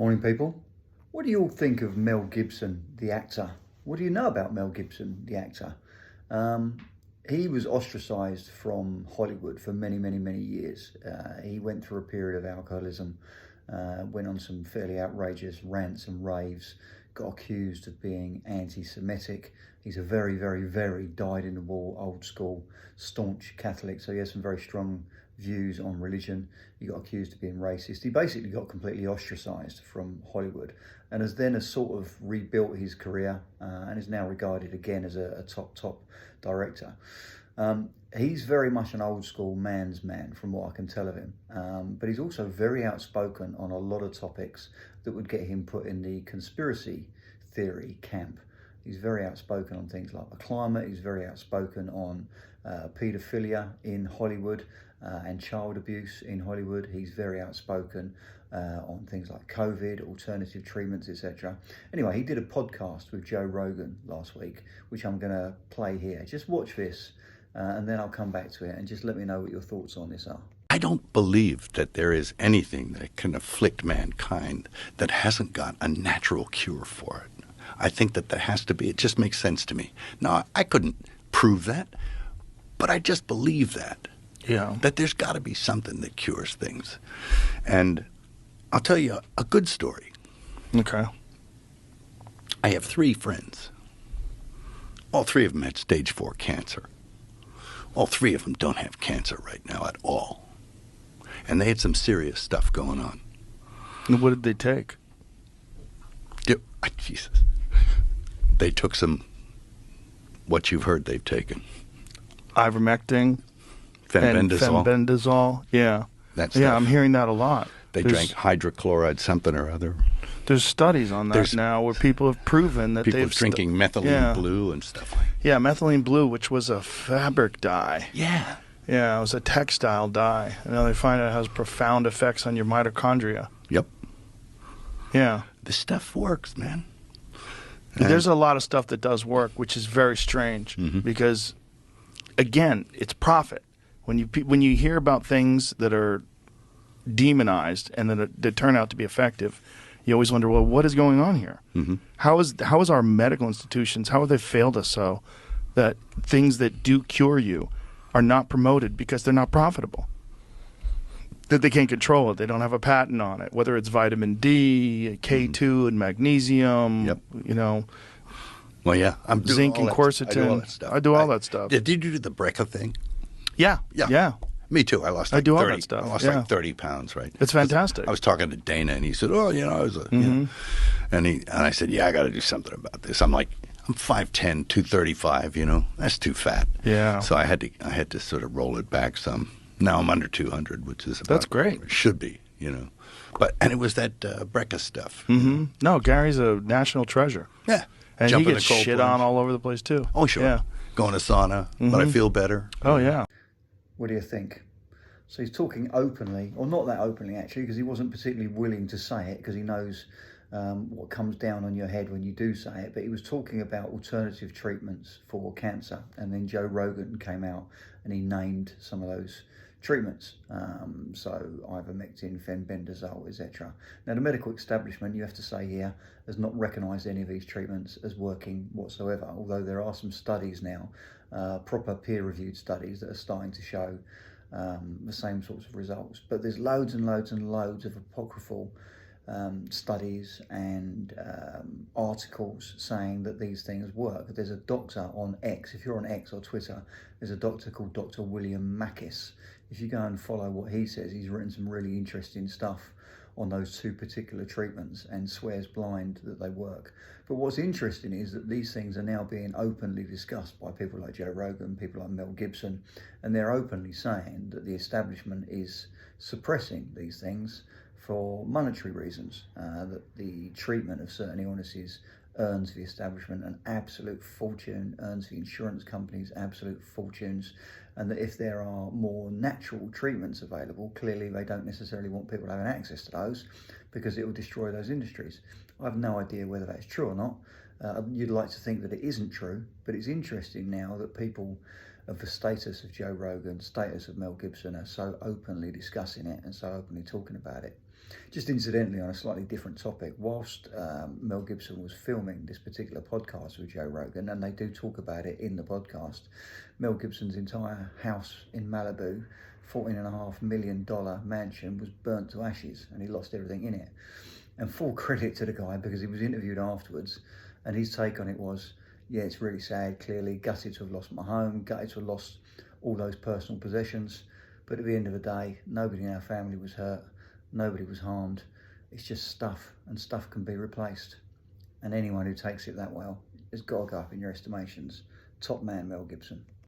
Morning, people. What do you all think of Mel Gibson, the actor? What do you know about Mel Gibson, the actor? He was ostracised from Hollywood for many, many, many years. He went through a period of alcoholism, went on some fairly outrageous rants and raves, got accused of being anti-Semitic. He's a very, very, very dyed-in-the-wool, old-school, staunch Catholic, so he has some very strong views on religion. He got accused of being racist. He basically got completely ostracised from Hollywood and has sort of rebuilt his career and is now regarded again as a top director. He's very much an old school man's man from what I can tell of him, but he's also very outspoken on a lot of topics that would get him put in the conspiracy theory camp. He's very outspoken on things like the climate. He's very outspoken on paedophilia in Hollywood and child abuse in Hollywood. He's very outspoken on things like COVID, alternative treatments, etc. Anyway, he did a podcast with Joe Rogan last week, which I'm going to play here. Just watch this and then I'll come back to it and just let me know what your thoughts on this are. I don't believe that there is anything that can afflict mankind that hasn't got a natural cure for it. I think that there has to be. It just makes sense to me. Now, I couldn't prove that, but I just believe that. Yeah. That there's got to be something that cures things. And I'll tell you a good story. Okay. I have 3 friends. All 3 of them had stage 4 cancer. All 3 of them don't have cancer right now at all. And they had some serious stuff going on. And what did they take? Jesus. They took some, what you've heard they've taken. Ivermectin. Fenbendazole. Fenbendazole, yeah. That stuff. Yeah, I'm hearing that a lot. They drank hydrochloride something or other. There's studies on that now where people have proven that people are drinking methylene blue and stuff like that. Yeah, methylene blue, which was a fabric dye. Yeah. Yeah, it was a textile dye. And now they find out it has profound effects on your mitochondria. Yep. Yeah. This stuff works, man. There's a lot of stuff that does work, which is very strange because, again, it's profit. When you hear about things that are demonized and that turn out to be effective, you always wonder, well, what is going on here? Mm-hmm. How is our medical institutions, how have they failed us so that things that do cure you are not promoted because they're not profitable? That they can't control it. They don't have a patent on it, whether it's vitamin D, K2, and magnesium, Well, yeah. I'm doing zinc and quercetin. I do all that stuff. Did you do the Brecca thing? Yeah. Me too. I lost all that stuff. I lost like 30 pounds, right? It's fantastic. I was talking to Dana, and he said, I was and I said, I got to do something about this. I'm 5'10", 235, that's too fat. Yeah. So I had to sort of roll it back some. Now I'm under 200, which is about that's great. Where it should be, and it was that Brecca stuff. Mm-hmm. No, Gary's a national treasure. Yeah. And he gets shit on all over the place too. Oh, sure. Yeah. Going to sauna, but I feel better. Oh, yeah. What do you think? So he's talking openly, or not that openly actually, because he wasn't particularly willing to say it because he knows what comes down on your head when you do say it. But he was talking about alternative treatments for cancer. And then Joe Rogan came out and he named some of those treatments, so ivermectin, fenbendazole, etc. Now, the medical establishment, you have to say here, has not recognised any of these treatments as working whatsoever, although there are some studies now, proper peer-reviewed studies that are starting to show the same sorts of results. But there's loads and loads and loads of apocryphal studies and articles saying that these things work. There's a doctor on X, if you're on X or Twitter, there's a doctor called Dr. William Mackis. If you go and follow what he says, he's written some really interesting stuff on those 2 particular treatments and swears blind that they work. But what's interesting is that these things are now being openly discussed by people like Joe Rogan, people like Mel Gibson, and they're openly saying that the establishment is suppressing these things for monetary reasons, that the treatment of certain illnesses earns the establishment an absolute fortune, earns the insurance companies absolute fortunes, and that if there are more natural treatments available, clearly they don't necessarily want people having access to those because it will destroy those industries. I have no idea whether that's true or not. You'd like to think that it isn't true, but it's interesting now that people of the status of Joe Rogan, status of Mel Gibson are so openly discussing it and so openly talking about it. Just incidentally, on a slightly different topic, whilst Mel Gibson was filming this particular podcast with Joe Rogan, and they do talk about it in the podcast, Mel Gibson's entire house in Malibu, $14.5 million mansion, was burnt to ashes, and he lost everything in it. And full credit to the guy, because he was interviewed afterwards, and his take on it was, yeah, it's really sad, clearly, gutted to have lost my home, gutted to have lost all those personal possessions, but at the end of the day, nobody in our family was hurt, nobody was harmed. It's just stuff, and stuff can be replaced. And anyone who takes it that well has got to go up in your estimations. Top man, Mel Gibson.